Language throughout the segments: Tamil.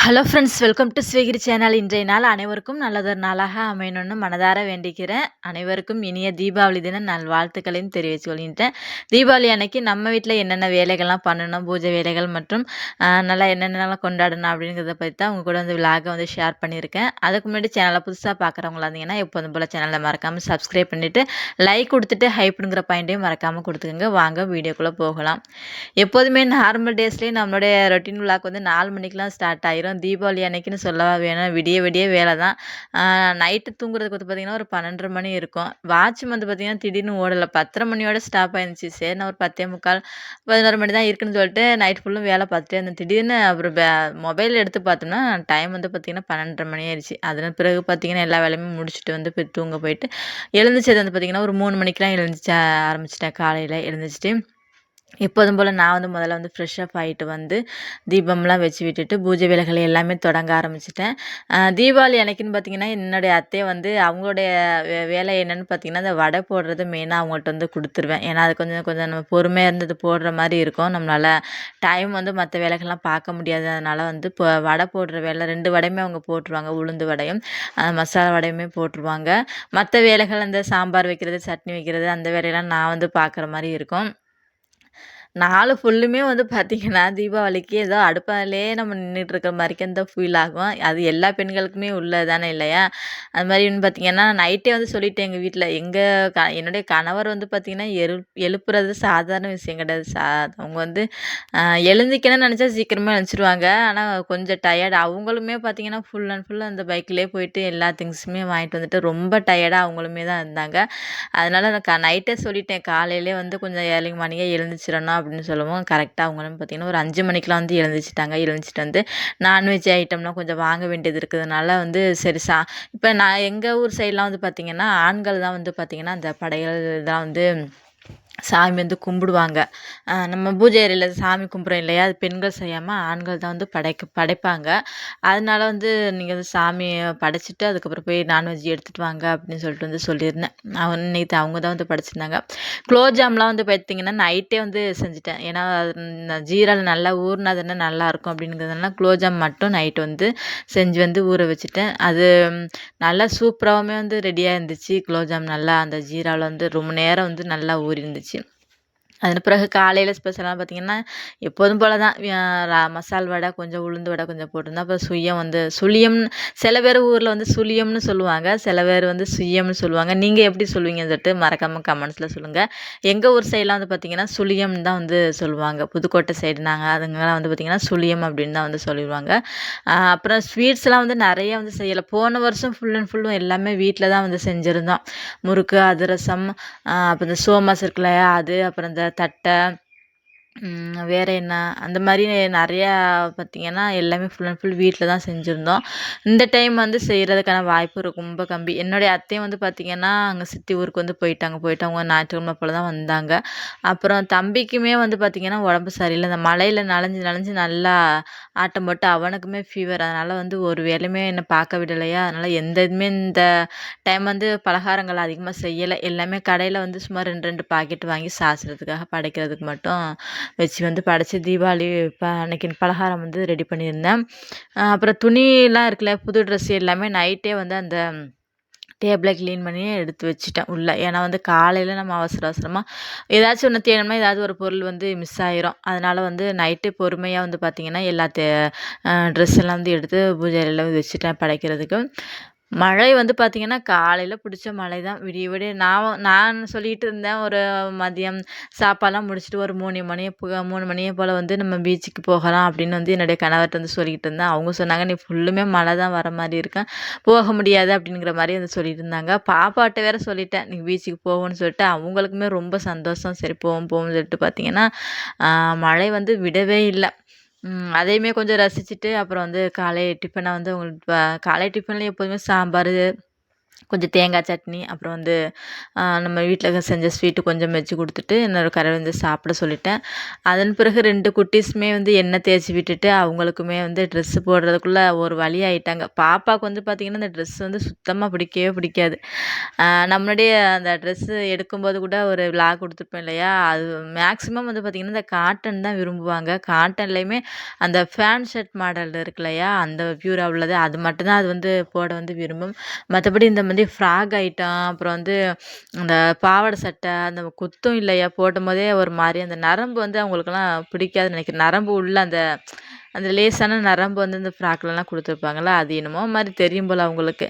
ஹலோ ஃப்ரெண்ட்ஸ், வெல்கம் டு ஸ்வீகிரி சேனல். இன்றைய நாள் அனைவருக்கும் நல்லதொரு நாளாக அமையணும்னு மனதார வேண்டிக்கிறேன். அனைவருக்கும் இனிய தீபாவளி தின நல்வாழ்த்துக்களையும் தெரிவித்துக் கொள்கின்றேன். தீபாவளி அன்னைக்கு நம்ம வீட்டில் என்னென்ன வேலைகள்லாம் பண்ணணும், பூஜை வேலைகள் மற்றும் நல்லா என்னென்னலாம் கொண்டாடணும் அப்படிங்கிறத பற்றி தான் உங்கள் கூட வந்து விலாகை வந்து ஷேர் பண்ணியிருக்கேன். அதுக்கு முன்னாடி சேனலை புதுசாக பார்க்குறவங்களா இருந்தீங்கன்னா எப்போதும் போல் சேனலை மறக்காமல் சப்ஸ்கிரைப் பண்ணிவிட்டு லைக் கொடுத்துட்டு ஹைப்புங்கிற பாயிண்ட்டையும் மறக்காமல் கொடுத்துக்கோங்க. வாங்க வீடியோக்குள்ளே போகலாம். எப்போதுமே நார்மல் டேஸ்லேயே நம்மளுடைய ரொட்டீன் விலாக் வந்து 4 மணிக்கெலாம் ஸ்டார்ட் ஆயிரும். தீபாவளி அன்னைக்குன்னு சொல்லவா வேணும், விடிய விடிய வேலை தான். நைட்டு தூங்குறதுக்கு வந்து பார்த்திங்கன்னா ஒரு 12:30 மணி இருக்கும். வாட்ச் வந்து பார்த்திங்கன்னா திடீர்னு ஓடலை, 10:30 மணியோட ஸ்டாப் ஆயிருந்துச்சு. சரி, நான் ஒரு 10:45 11 மணி தான் இருக்குன்னு சொல்லிட்டு நைட் ஃபுல்லும் வேலை பார்த்துட்டே இருந்தேன். திடீர்னு அப்புறம் மொபைல் எடுத்து பார்த்தோம்னா டைம் வந்து பார்த்திங்கன்னா 12:30 மணி ஆயிடுச்சு. அதன் பிறகு பார்த்திங்கன்னா எல்லா வேலையுமே முடிச்சுட்டு வந்து போய் தூங்க போயிட்டு எழுந்திரிச்சது வந்து பார்த்திங்கன்னா ஒரு 3 மணிக்கெலாம் எழுந்திரிச்ச ஆரம்பிச்சிட்டேன். காலையில் எழுந்திரிச்சிட்டு எப்போதும் போல் நான் வந்து முதல்ல வந்து ஃப்ரெஷ் அப் ஆகிட்டு வந்து தீபம்லாம் வச்சு விட்டுட்டு பூஜை வேலைகளை எல்லாமே தொடங்க ஆரம்பிச்சிட்டேன். தீபாவளி அன்னைக்குன்னு பார்த்திங்கன்னா என்னுடைய அத்தையை வந்து அவங்களுடைய வேலை என்னென்னு பார்த்திங்கன்னா அந்த வடை போடுறது மெயினாக அவங்கள்ட்ட வந்து கொடுத்துருவேன். ஏன்னா அது கொஞ்சம் கொஞ்சம் நம்ம பொறுமையாக இருந்தது போடுற மாதிரி இருக்கும். நம்மளால் டைம் வந்து மற்ற வேலைகள்லாம் பார்க்க முடியாது. அதனால் வந்து இப்போ வடை போடுற வேலை 2 வடையுமே அவங்க போட்டுருவாங்க. உளுந்து வடையும் மசாலா வடையுமே போட்டுருவாங்க. மற்ற வேலைகள் அந்த சாம்பார் வைக்கிறது, சட்னி வைக்கிறது அந்த வேலையெல்லாம் நான் வந்து பார்க்குற மாதிரி இருக்கும். நாள் ஃபுல்லுமே வந்து பார்த்திங்கன்னா தீபாவளிக்கு ஏதோ அடுப்பாலேயே நம்ம நின்றுட்டுருக்க மாதிரிக்கு தான் ஃபீல் ஆகும். அது எல்லா பெண்களுக்குமே உள்ளது தானே இல்லையா? அது மாதிரின்னு பார்த்திங்கன்னா நைட்டே வந்து சொல்லிட்டேன் எங்கள் வீட்டில். என்னுடைய கணவர் வந்து பார்த்திங்கன்னா எழுப்புறது சாதாரண விஷயம் கிடையாது. அவங்க வந்து எழுந்திக்கணும்னு நினச்சா சீக்கிரமாக எழுந்திரிச்சிருவாங்க. ஆனால் கொஞ்சம் டயர்டு அவங்களுமே பார்த்திங்கன்னா ஃபுல் அண்ட் ஃபுல் அந்த பைக்லேயே போயிட்டு எல்லா திங்ஸுமே வாங்கிட்டு வந்துட்டு ரொம்ப டயர்டாக அவங்களுமே தான் இருந்தாங்க. அதனால் நான் நைட்டே சொல்லிட்டேன், காலையிலே வந்து கொஞ்சம் ஏர்லி மார்னிங்கே எழுந்திரிச்சிடணும் அப்படின்னு சொல்லவும் கரெக்டாக அவங்களும் பார்த்திங்கன்னா ஒரு 5 மணிக்கெலாம் வந்து எழுந்திரிச்சிட்டாங்க. எழுந்திரிச்சிட்டு வந்து நான்வெஜ் ஐட்டம்லாம் கொஞ்சம் வாங்க வேண்டியது இருக்கிறதுனால வந்து சரி இப்போ நான் எங்கள் ஊர் சைட்லாம் வந்து பார்த்திங்கன்னா ஆண்கள் தான் வந்து பார்த்திங்கன்னா அந்த படையல் இதெல்லாம் வந்து சாமி வந்து கும்பிடுவாங்க. நம்ம பூஜை அறையில் சாமி கும்பிட்றோம் இல்லையா, அது பெண்கள் செய்யாமல் ஆண்கள் தான் வந்து படைப்பாங்க. அதனால வந்து நீங்கள் வந்து சாமியை படைச்சிட்டு அதுக்கப்புறம் போய் நான்வெஜ் எடுத்துகிட்டு வாங்க அப்படின்னு சொல்லிட்டு வந்து சொல்லியிருந்தேன். நேற்று அவங்க தான் வந்து படைச்சிருந்தாங்க. குலோப்ஜாம்லாம் வந்து பார்த்திங்கன்னா நைட்டே வந்து செஞ்சுட்டேன். ஏன்னா ஜீரால் நல்லா ஊறினா தானே நல்லாயிருக்கும் அப்படிங்கிறதுனால குலோப்ஜாம் மட்டும் நைட்டு வந்து செஞ்சு வந்து ஊற வச்சுட்டேன். அது நல்லா சூப்பராகவுமே வந்து ரெடியாக இருந்துச்சு. குலோப்ஜாம் நல்லா அந்த ஜீராவில் வந்து ரொம்ப நேரம் வந்து நல்லா ஊறி இருந்துச்சு. அதன் பிறகு காலையில் ஸ்பெஷலாக பார்த்திங்கன்னா எப்போதும் போல் தான் மசால் வடை, கொஞ்சம் உளுந்து வடை கொஞ்சம் போட்டிருந்தேன். அப்புறம் சுழியம் சில பேர் ஊரில் வந்து சுழியம்னு சொல்லுவாங்க, சில பேர் வந்து சுயம்னு சொல்லுவாங்க. நீங்கள் எப்படி சொல்லுவீங்கன்னு சொல்லிட்டு மறக்காமல் கமெண்ட்ஸில் சொல்லுங்கள். எங்கள் ஊர் சைடெலாம் வந்து பார்த்திங்கன்னா சுழியம்னு தான் வந்து சொல்லுவாங்க. புதுக்கோட்டை சைடு நாங்கள் அதுங்கெல்லாம் வந்து பார்த்திங்கன்னா சுழியம் அப்படின்னு தான் வந்து சொல்லிடுவாங்க. அப்புறம் ஸ்வீட்ஸ்லாம் வந்து நிறைய வந்து செய்யலை. போன வருஷம் ஃபுல் அண்ட் ஃபுல்லும் எல்லாமே வீட்டில் தான் வந்து செஞ்சுருந்தோம். முறுக்கு, அதிரசம், அப்புறம் இந்த சோமாஸ் இருக்குல்லையா அது, அப்புறம் இந்த தட்டை, வேறு என்ன அந்த மாதிரி நிறையா பார்த்திங்கன்னா எல்லாமே ஃபுல் அண்ட் ஃபுல் வீட்டில் தான் செஞ்சுருந்தோம். இந்த டைம் வந்து செய்கிறதுக்கான வாய்ப்பு ரொம்ப கம்மி. என்னுடைய அத்தையும் வந்து பார்த்திங்கன்னா அங்கே சித்தி ஊருக்கு வந்து போயிட்டாங்க. அவங்க ஞாயிற்றுக்கிழமை போல் தான் வந்தாங்க. அப்புறம் தம்பிக்குமே வந்து பார்த்திங்கன்னா உடம்பு சரியில்லை. இந்த மழையில் நனைஞ்சு நல்லா ஆட்டம் போட்டு அவனுக்குமே ஃபீவர். அதனால் வந்து ஒரு வேலையுமே என்னை பார்க்க விடலையா, அதனால் எந்த இதுவுமே இந்த டைம் வந்து பலகாரங்கள் அதிகமாக செய்யலை. எல்லாமே கடையில் வந்து சும்மா 2 பாக்கெட் வாங்கி சாப்பிட்றதுக்காக படைக்கிறதுக்கு மட்டும் வச்சு வந்து படைச்சி தீபாவளி அன்னைக்கு பலகாரம் வந்து ரெடி பண்ணியிருந்தேன். அப்புறம் துணியெலாம் இருக்குல்ல, புது ட்ரெஸ் எல்லாமே நைட்டே வந்து அந்த டேபிளை க்ளீன் பண்ணி எடுத்து வச்சுட்டேன் உள்ளே. ஏன்னா வந்து காலையில் நம்ம அவசரமாக ஏதாச்சும் ஒன்று தேடணும்னா ஏதாவது ஒரு பொருள் வந்து மிஸ் ஆயிரும். அதனால் வந்து நைட்டு பொறுமையாக வந்து பார்த்திங்கன்னா எல்லா ட்ரெஸ் எல்லாம் வந்து எடுத்து பூஜை அறையில் வச்சுட்டேன் படைக்கிறதுக்கு. மழை வந்து பார்த்திங்கன்னா காலையில் பிடிச்ச மழை தான். விடிய விடிய நான் சொல்லிகிட்டு இருந்தேன், ஒரு மதியம் சாப்பாடெலாம் முடிச்சுட்டு ஒரு 3 மணியை போல் வந்து நம்ம பீச்சுக்கு போகலாம் அப்படின்னு வந்து என்னுடைய கணவர்கிட்ட வந்து சொல்லிக்கிட்டு இருந்தேன். அவங்க சொன்னாங்க, நீ ஃபுல்லுமே மழை தான் வர மாதிரி இருக்கேன், போக முடியாது அப்படிங்கிற மாதிரி வந்து சொல்லிட்டு இருந்தாங்க. பாப்பாட்ட வேறு சொல்லிட்டேன், நீ பீச்சுக்கு போவோன்னு சொல்லிட்டு. அவங்களுக்குமே ரொம்ப சந்தோஷம். சரி போவோம்னு சொல்லிட்டு பார்த்திங்கன்னா மழை வந்து விடவே இல்லை. அதையுமே கொஞ்சம் ரசிச்சுட்டு அப்புறம் வந்து காலை டிஃபனை வந்து காலை டிஃபனில் எப்போதுமே சாம்பார், கொஞ்சம் தேங்காய் சட்னி, அப்புறம் வந்து நம்ம வீட்ல செஞ்ச ஸ்வீட்டு கொஞ்சம் வச்சு குடுத்துட்டு, இன்னொரு கரவை வந்து சாப்பிட சொல்லிட்டேன். அதன் பிறகு 2 குட்டீஸுமே வந்து எண்ணெய் தேய்ச்சி விட்டுட்டு, அவங்களுக்குமே வந்து ட்ரெஸ்ஸு போடுறதுக்குள்ள ஒரு வழி ஆயிட்டாங்க. பாப்பாவுக்கு வந்து பார்த்திங்கன்னா, இந்த ட்ரெஸ் வந்து சுத்தமா பிடிக்கவே பிடிக்காது. நம்மளுடைய அந்த ட்ரெஸ்ஸு எடுக்கும்போது கூட ஒரு விலாக் குடுத்துருப்பேன் இல்லையா? அது மேக்ஸிமம் வந்து பார்த்திங்கன்னா, இந்த காட்டன் தான் விரும்புவாங்க. காட்டன்லேயுமே அந்த ஃபேண்ட் ஷர்ட் மாடல் இருக்கு இல்லையா? அந்த பியூரா உள்ளது அது மட்டும் தான் அது வந்து போட வந்து விரும்பும். மற்றபடி இந்த மாதிரி ஃப்ராக் ஐட்டம், அப்புறம் வந்து அந்த பாவாடை சட்டை, அந்த குத்தும் இல்லையா? போடும்போதே ஒரு மாரி அந்த நரம்பு வந்து அவங்களுக்கெல்லாம் பிடிக்காதுன்னு நினைக்கிறேன். நரம்பு உள்ள அந்த அந்த லேசான நரம்பு வந்து இந்த ஃப்ராக்லலாம் குடுத்துருப்பாங்கல்ல, அது என்னமோ மாரி தெரியும் போல அவங்களுக்கு.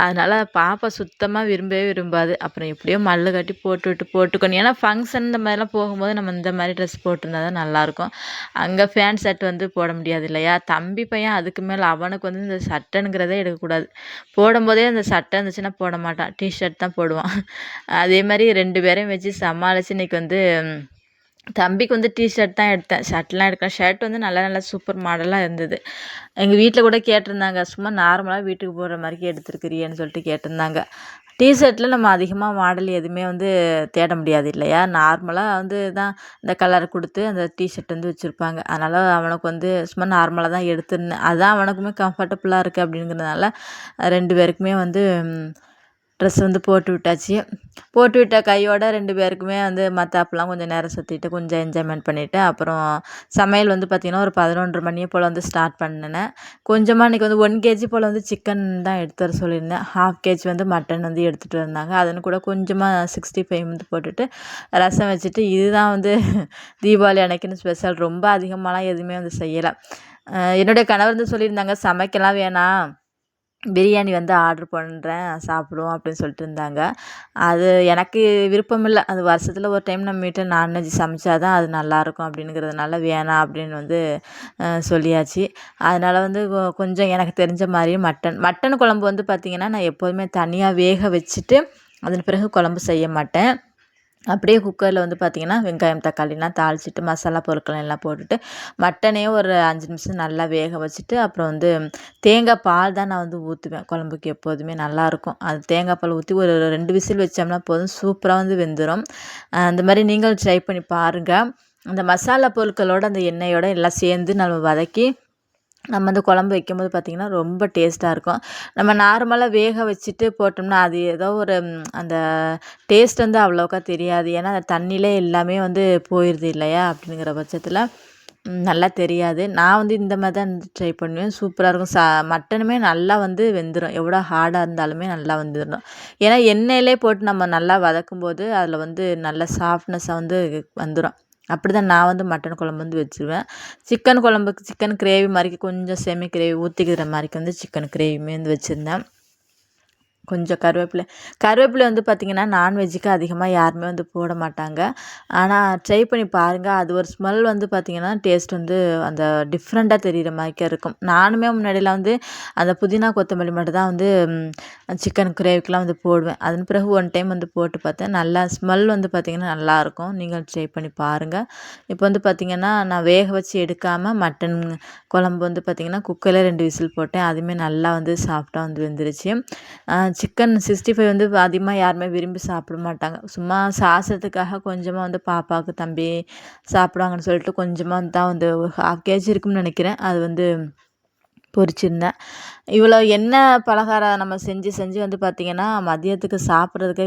அதனால பாப்பா சுத்தமா விரும்பவே விரும்பாது. அப்புறம் எப்படியோ மல்லு கட்டி போட்டுக்கணும். ஏன்னா ஃபங்ஷன் இந்த மாதிரிலாம் போகும்போது நம்ம இந்த மாரி ட்ரெஸ் போட்டிருந்தா தான் நல்லாயிருக்கும். அங்க ஃபேண்ட் ஷர்ட் வந்து போட முடியாது இல்லையா? தம்பி பையன் அதுக்கு மேல அவனுக்கு வந்து இந்த சட்டைங்கிறதே எடுக்கக்கூடாது. போடும்போதே அந்த சட்டை இருந்துச்சுன்னா போட மாட்டான். ஷர்ட் தான் போடுவான். அதே மாரி 2 பேரையும் வச்சு சமாளிச்சு இன்னைக்கு வந்து தம்பிக்கு வந்து ஷர்ட் தான் எடுத்தேன். ஷர்ட்லாம் எடுக்கல. ஷர்ட் வந்து நல்ல நல்ல சூப்பர் மாடலா இருந்தது. எங்க வீட்ல கூட கேட்டிருந்தாங்க. சும்மா நார்மலா வீட்டுக்கு போடுற மாரிக்கு எடுத்துருக்கிறியேன்னு சொல்லிட்டு கேட்டிருந்தாங்க. ஷர்ட்ல நம்ம அதிகமா மாடல் எதுவுமே வந்து தேட முடியாது இல்லையா? நார்மலா வந்து தான் இந்த கலர் குடுத்து அந்த ஷர்ட் வந்து வச்சிருப்பாங்க. அதனால அவனுக்கு வந்து சும்மா நார்மலா தான் எடுத்திருந்தேன். அதான் அவனுக்குமே கம்ஃபர்டபுளா இருக்கு அப்படிங்கிறதுனால 2 பேருக்குமே வந்து ட்ரெஸ் வந்து போட்டு விட்டாச்சு. போட்டு விட்ட கையோட 2 பேருக்குமே வந்து மத்தாப்புலாம் கொஞ்சம் நேரம் சுத்திட்டு, கொஞ்சம் என்ஜாய்மெண்ட் பண்ணிட்டு, அப்புறம் சமையல் வந்து பார்த்திங்கன்னா, ஒரு 11:30 மணிய போல் வந்து ஸ்டார்ட் பண்ணுனேன். கொஞ்சமா இன்றைக்கி வந்து 1 கேஜி போல் வந்து சிக்கன் தான் எடுத்து வர சொல்லியிருந்தேன். 1/2 கேஜி வந்து மட்டன் வந்து எடுத்துகிட்டு வந்தாங்க. அதன் கூட கொஞ்சமாக 65 வந்து போட்டுட்டு, ரசம் வச்சுட்டு, இதுதான் வந்து தீபாவளி அன்னைக்குன்னு ஸ்பெஷல். ரொம்ப அதிகமாலாம் எதுவுமே வந்து செய்யல. என்னுடைய கணவர் வந்து சொல்லியிருந்தாங்க, "சமைக்கலாம் வேணாம். பிரியாணி வந்து ஆர்ட்ரு பண்ணுறேன் சாப்பிடுவோம்" அப்படின்னு சொல்லிட்டு இருந்தாங்க. அது எனக்கு விருப்பம் இல்ல. அது வருஷத்துல ஒரு டைம் நம்ம வீட்ல நான்வெஜ் சமைச்சா தான் அது நல்லாயிருக்கும் அப்படிங்கிறதுனால வேணாம் அப்படின்னு வந்து சொல்லியாச்சு. அதனால வந்து கொஞ்சம் எனக்கு தெரிஞ்ச மாரி மட்டன் குழம்பு வந்து பார்த்திங்கன்னா, நான் எப்போதுமே தனியா வேக வச்சுட்டு, அதன் பிறகு குழம்பு செய்ய மாட்டேன். அப்படியே குக்கரில் வந்து பார்த்திங்கன்னா, வெங்காயம், தக்காளிலாம் தாளிச்சிட்டு, மசாலா பொருட்கள் எல்லாம் போட்டுட்டு, மட்டனையும் ஒரு 5 நிமிஷம் நல்லா வேக வச்சுட்டு, அப்புறம் வந்து தேங்காய் பால் தான் நான் வந்து ஊற்றுவேன் குழம்புக்கு எப்போதுமே நல்லாயிருக்கும். அது தேங்காய் பால் ஊற்றி ஒரு 2 விசில் வச்சோம்னா போதும், சூப்பராக வந்து வெந்துடும். அந்த மாதிரி நீங்களும் ட்ரை பண்ணி பாருங்கள். அந்த மசாலா பொருட்களோட அந்த எண்ணெயோட எல்லாம் சேர்ந்து நம்ம வதக்கி நம்ம அந்த குழம்பு வைக்கும்போது பார்த்திங்கன்னா, ரொம்ப டேஸ்ட்டாக இருக்கும். நம்ம நார்மலா வேக வச்சுட்டு போட்டோம்னா, அது ஏதோ ஒரு அந்த டேஸ்ட் வந்து அவ்வளோக்கா தெரியாது. ஏன்னா, அந்த தண்ணியிலே எல்லாமே வந்து போயிருது இல்லையா? அப்படிங்கிற பட்சத்தில நல்லா தெரியாது. நான் வந்து இந்த மாதிரி தான் ட்ரை பண்ணுவேன். சூப்பராக இருக்கும். மட்டனுமே நல்லா வந்து வெந்துரும். எவ்வளோ ஹார்டாக இருந்தாலுமே நல்லா வெந்துரும். ஏன்னா, எண்ணெயிலே போட்டு நம்ம நல்லா வதக்கும்போது, அதில் வந்து நல்ல சாஃப்ட்னஸ்ஸாக வந்து வந்துரும். அப்படிதான் நான் வந்து மட்டன் குழம்பு வந்து வச்சுருவேன். சிக்கன் குழம்புக்கு சிக்கன் கிரேவி மாரிக்கு கொஞ்சம் செமி கிரேவி ஊற்றிக்கிற மாரிக்கு வந்து சிக்கன் கிரேவியுமே வந்து வச்சுருந்தேன். கொஞ்சம் கருவேப்பிலை வந்து பார்த்திங்கன்னா, நான்வெஜ்ஜுக்கு அதிகமாக யாருமே வந்து போட மாட்டாங்க. ஆனால் ட்ரை பண்ணி பாருங்கள். அது ஒரு ஸ்மெல் வந்து பார்த்திங்கன்னா, டேஸ்ட் வந்து அந்த டிஃப்ரெண்ட்டாக தெரிகிற மாரிக்கா இருக்கும். நானுமே முன்னாடிலாம் வந்து அந்த புதினா, கொத்தமல்லி மட்டும் தான் வந்து சிக்கன் கிரேவிக்கெலாம் வந்து போடுவேன். அதன் பிறகு ஒன் டைம் வந்து போட்டு பார்த்தேன். நல்லா ஸ்மெல் வந்து பார்த்திங்கன்னா நல்லாயிருக்கும். நீங்கள் ட்ரை பண்ணி பாருங்கள். இப்போ வந்து பார்த்திங்கன்னா, நான் வேக வச்சு எடுக்காமல் மட்டன் குழம்பு வந்து பார்த்திங்கன்னா, குக்கரில் 2 விசில் போட்டேன். அதுவுமே நல்லா வந்து சாஃப்டாக வந்து வெந்துருச்சு. சிக்கன் 65 வந்து அதிகமாக யாருமே விரும்பி சாப்பிட மாட்டாங்க. சும்மா சாசத்துக்காக கொஞ்சமாக வந்து பாப்பாவுக்கு, தம்பி சாப்பிடுவாங்கன்னு சொல்லிட்டு கொஞ்சமாக தான் வந்து 1/2 கேஜி இருக்கும்னு நினைக்கிறேன். அது வந்து பொரிச்சிருந்தேன். இவ்வளோ எண்ணெய் பலகாரம் நம்ம செஞ்சு செஞ்சு வந்து பார்த்திங்கன்னா, மதியத்துக்கு சாப்பிட்றதுக்கே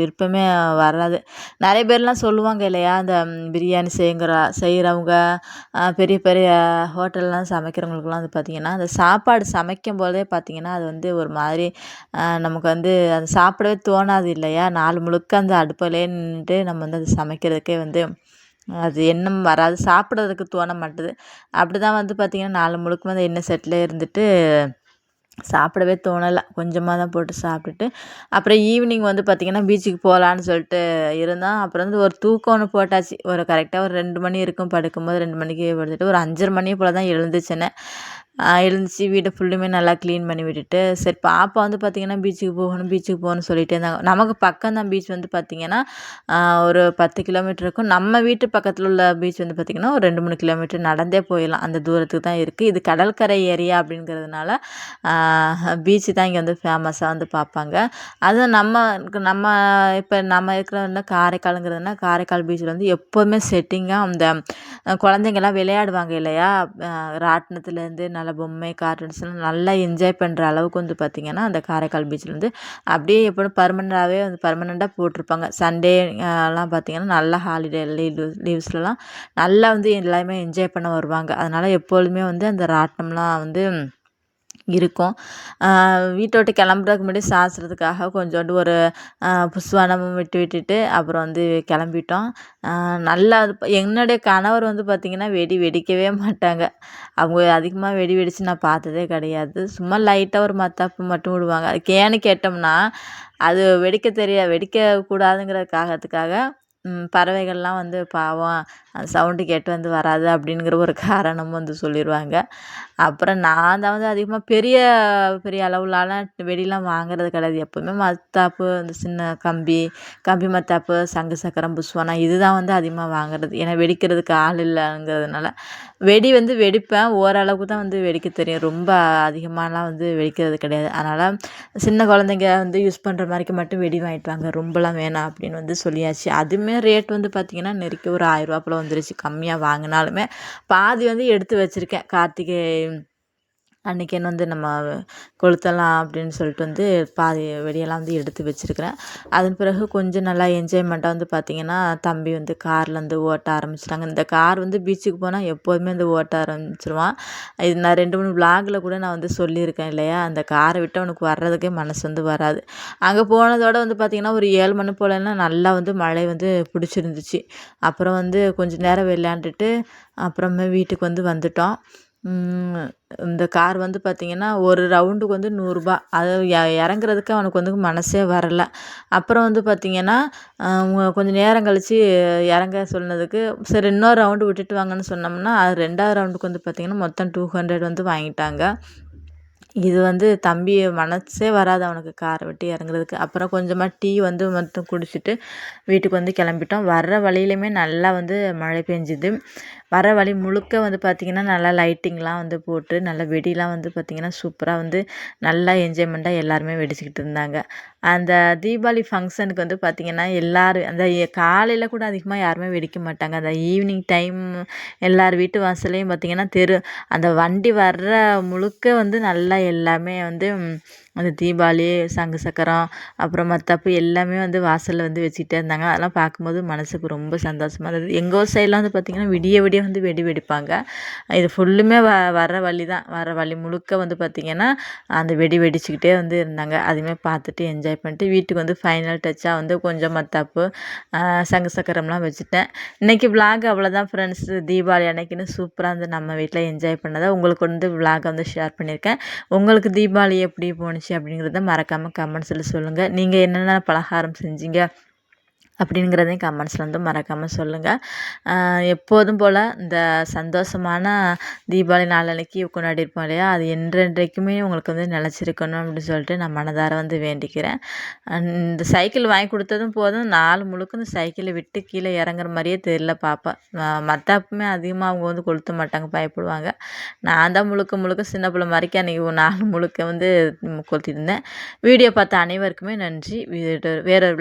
விருப்பமே வராது. நிறைய பேர்லாம் சொல்லுவாங்க இல்லையா, இந்த பிரியாணி செய்கிறவங்க, பெரிய பெரிய ஹோட்டல்லாம் சமைக்கிறவங்களுக்குலாம் வந்து பார்த்திங்கன்னா, அந்த சாப்பாடு சமைக்கும்போதே பார்த்திங்கன்னா, அது வந்து ஒரு மாதிரி நமக்கு வந்து அது சாப்பிடவே தோணாது இல்லையா? நாள் முழுக்க அந்த அடுப்புலயே நின்னுட்டு நம்ம வந்து அது சமைக்கிறதுக்கே வந்து அது எண்ணம் வராது. சாப்பிட்றதுக்கு தோண மாட்டுது. அப்படிதான் வந்து பார்த்திங்கன்னா, நாள் முழுக்க அந்த எண்ணெய் செட்டிலே இருந்துட்டு சாப்பிடவே தோணல. கொஞ்சமாக தான் போட்டு சாப்பிட்டுட்டு, அப்புறம் ஈவினிங் வந்து பார்த்திங்கன்னா, பீச்சுக்கு போகலான்னு சொல்லிட்டு இருந்தோம். அப்புறம் வந்து ஒரு தூக்கம் ஒன்று போட்டாச்சு. கரெக்டாக ஒரு 2 மணி இருக்கும் படுக்கும்போது. 2 மணிக்கு படுத்துட்டு ஒரு 5:30 மணி போல் தான் எழுந்துச்சுனே. எழுந்துச்சு வீட்டை ஃபுல்லுமே நல்லா க்ளீன் பண்ணி விட்டுட்டு, சரி பாப்பா வந்து பார்த்திங்கன்னா பீச்சுக்கு போகணும்னு சொல்லிகிட்டே இருந்தாங்க. நமக்கு பக்கம் தான் பீச் வந்து பார்த்திங்கன்னா ஒரு 10 கிலோமீட்டர் இருக்கும். நம்ம வீட்டு பக்கத்தில் உள்ள பீச் வந்து பார்த்திங்கன்னா ஒரு 2, 3 கிலோமீட்டர் நடந்தே போயிடலாம். அந்த தூரத்துக்கு தான் இருக்குது. இது கடற்கரை ஏரியா அப்படிங்கிறதுனால பீச்சு தான் இங்கே வந்து ஃபேமஸாக வந்து பார்ப்பாங்க. அதுவும் நம்ம இப்போ நம்ம இருக்கிற காரைக்காலுங்கிறதுனா காரைக்கால் பீச்சில் வந்து எப்போவுமே செட்டிங்காக அந்த குழந்தைங்கள்லாம் விளையாடுவாங்க இல்லையா, ராட்டினத்துலேருந்து நல்ல பொம்மை கார்ட்டூன்ஸ்லாம் நல்லா என்ஜாய் பண்ணுற அளவுக்கு வந்து பார்த்திங்கன்னா அந்த காரைக்கால் பீச்சில் வந்து அப்படியே எப்போதும் பர்மனெண்ட்டாக போட்டிருப்பாங்க. சண்டே எல்லாம் பார்த்திங்கன்னா நல்லா ஹாலிடே லீவ்ஸ்லலாம் நல்லா வந்து எல்லாருமே என்ஜாய் பண்ண வருவாங்க. அதனால் எப்பொழுதுமே வந்து அந்த ராட்டினம்லாம் வந்து இருக்கும். வீட்டை விட்டு கிளம்புறதுக்கு முன்னாடி சாஸ்திரத்துக்காக கொஞ்சோண்டு ஒரு புஸ்வானமும் விட்டுட்டு அப்புறம் வந்து கிளம்பிட்டோம். நல்லா என்னுடைய கணவர் வந்து பார்த்திங்கன்னா வெடிக்கவே மாட்டாங்க. அவங்க அதிகமாக வெடிச்சு நான் பார்த்ததே கிடையாது. சும்மா லைட்டாக ஒரு மத்தாப்பு மட்டும் விடுவாங்க. அதுக்கு ஏன்னு கேட்டோம்னா அது வெடிக்கக்கூடாதுங்கிற காரணத்துக்காக பறவைகள்லாம் வந்து பாவம் அந்த சவுண்டு கேட்டு வந்து வராது அப்படிங்கிற ஒரு காரணமும் வந்து சொல்லிடுவாங்க. அப்புறம் நான் தான் வந்து அதிகமாக பெரிய பெரிய அளவுலலாம் வெடிலாம் வாங்குறது கிடையாது. எப்போவுமே மத்தாப்பு, இந்த சின்ன கம்பி மத்தாப்பு, சங்கு சக்கரம், புஸ்வானம் இதுதான் வந்து அதிகமாக வாங்குறது. ஏன்னா வெடிக்கிறதுக்கு ஆள் இல்லைங்கிறதுனால. வெடி வந்து வெடிப்பேன். ஓரளவுக்கு தான் வந்து வெடிக்க தெரியும். ரொம்ப அதிகமாகலாம் வந்து வெடிக்கிறது கிடையாது. அதனால் சின்ன குழந்தைங்க வந்து யூஸ் பண்ணுற மாதிரிக்கு மட்டும் வெடி வாங்கிட்டு வாங்க, ரொம்பலாம் வேணாம் அப்படின்னு வந்து சொல்லியாச்சு. அதுவுமே ரேட் வந்து பார்த்திங்கன்னா நெருக்கி ஒரு 1000 போல் வந்துருச்சு. கம்மியாக வாங்கினாலுமே பாதி வந்து எடுத்து வச்சுருக்கேன். கார்த்திகை அன்றைக்கின்னு வந்து நம்ம கொளுத்தலாம் அப்படின்னு சொல்லிட்டு வந்து பாதி வெடியெல்லாம் வந்து எடுத்து வச்சுருக்கிறேன். அதன் பிறகு கொஞ்சம் நல்லா என்ஜாய்மெண்ட்டாக வந்து பார்த்திங்கன்னா தம்பி வந்து காரில் வந்து ஓட்ட ஆரம்பிச்சிட்டாங்க. இந்த கார் வந்து பீச்சுக்கு போனால் எப்போதுமே வந்து ஓட்ட ஆரம்பிச்சிருவான். இது நான் 2, 3 விளாகில் கூட நான் வந்து சொல்லியிருக்கேன் இல்லையா, அந்த காரை விட்டு அவனுக்கு வர்றதுக்கே மனசு வந்து வராது. அங்கே போனதோட வந்து பார்த்திங்கன்னா ஒரு 7 மணி போலலாம் நல்லா வந்து மழை வந்து பிடிச்சிருந்துச்சு. அப்புறம் வந்து கொஞ்சம் நேரம் விளையாண்டுட்டு அப்புறமே வீட்டுக்கு வந்து வந்துட்டோம். இந்த கார் வந்து பார்த்திங்கன்னா ஒரு ரவுண்டுக்கு வந்து ரூ. 100. அது இறங்குறதுக்கு அவனுக்கு வந்து மனசே வரல. அப்புறம் வந்து பார்த்திங்கன்னா கொஞ்சம் நேரம் கழித்து இறங்க சொன்னதுக்கு சரி இன்னொரு ரவுண்டு விட்டுட்டு வாங்கன்னு சொன்னோம்னா அது 2வது ரவுண்டுக்கு வந்து பார்த்திங்கன்னா மொத்தம் 200 வந்து வாங்கிட்டாங்க. இது வந்து தம்பி மனசே வராது அவனுக்கு காரை விட்டு இறங்குறதுக்கு. அப்புறம் கொஞ்சமாக டீ வந்து மட்டும் குடிச்சிட்டு வீட்டுக்கு வந்து கிளம்பிட்டோம். வர்ற வழியிலையுமே நல்லா வந்து மழை பெஞ்சுது. வர வழி முழுக்க வந்து பார்த்திங்கன்னா நல்லா லைட்டிங்லாம் வந்து போட்டு நல்லா வெடிலாம் வந்து பார்த்திங்கன்னா சூப்பராக வந்து நல்லா என்ஜாய்மெண்ட்டாக எல்லாருமே வெடிச்சுக்கிட்டு இருந்தாங்க. அந்த தீபாவளி ஃபங்க்ஷனுக்கு வந்து பார்த்திங்கன்னா எல்லோரும் அந்த காலையில் கூட அதிகமாக யாருமே வெடிக்க மாட்டாங்க. அந்த ஈவினிங் டைம் எல்லார் வீட்டு வாசல்லையும் பார்த்திங்கன்னா அந்த வண்டி வர்ற முழுக்க வந்து நல்லா எல்லாமே வந்து அந்த தீபாவளி, சங்கு சக்கரம், அப்புறம் மத்தாப்பு எல்லாமே வந்து வாசலில் வந்து வச்சுக்கிட்டே இருந்தாங்க. அதெல்லாம் பார்க்கும்போது மனதுக்கு ரொம்ப சந்தோஷமாக இருந்தது. எங்கள் ஊர் சைட்லாம் வந்து பார்த்திங்கன்னா விடிய வந்து வெடிப்பாங்க. இது ஃபுல்லுமே வர வழி தான். வர வழி முழுக்க வந்து பார்த்திங்கன்னா அந்த வெடிச்சுக்கிட்டே வந்து இருந்தாங்க. அதுவுமே பார்த்துட்டு என்ஜாய் பண்ணிட்டு வீட்டுக்கு வந்து ஃபைனல் டச்சாக வந்து கொஞ்சம் மத்தாப்பு, சங்கு சக்கரம்லாம் வச்சுட்டேன். இன்றைக்கி விலாக் அவ்வளோதான் ஃப்ரெண்ட்ஸ். தீபாவளி அன்னைக்குன்னு சூப்பராக வந்து நம்ம வீட்டில் என்ஜாய் பண்ணதை உங்களுக்கு வந்து விலாகை வந்து ஷேர் பண்ணியிருக்கேன். உங்களுக்கு தீபாவளி எப்படி போணுச்சு அப்படிங்கிறத மறக்காமல் கமெண்ட்ஸில் சொல்லுங்கள். நீங்கள் என்னென்ன பலகாரம் செஞ்சீங்க அப்படிங்கிறதையும் கமெண்ட்ஸில் வந்து மறக்காமல் சொல்லுங்கள். எப்போதும் போல் இந்த சந்தோஷமான தீபாவளி நாளன்னைக்கு கொண்டாடிருப்போம் இல்லையா, அது என்றென்றைக்குமே உங்களுக்கு வந்து நிலச்சிருக்கணும் அப்படின்னு சொல்லிட்டு நான் மனதார வந்து வேண்டிக்கிறேன். இந்த சைக்கிள் வாங்கி கொடுத்ததும் போதும், நாள் முழுக்க இந்த சைக்கிளை விட்டு கீழே இறங்குற மாதிரியே தெரியல பாப்பா. மற்றப்பமே அதிகமாக அவங்க வந்து கொளுத்த மாட்டாங்க, பயப்படுவாங்க. நான் தான் முழுக்க சின்ன பிள்ளை மாதிரிக்கு அன்றைக்கி ஒரு நாள் முழுக்க வந்து கொளுத்திட்டு இருந்தேன். வீடியோ பார்த்த அனைவருக்குமே நன்றி. வேறொரு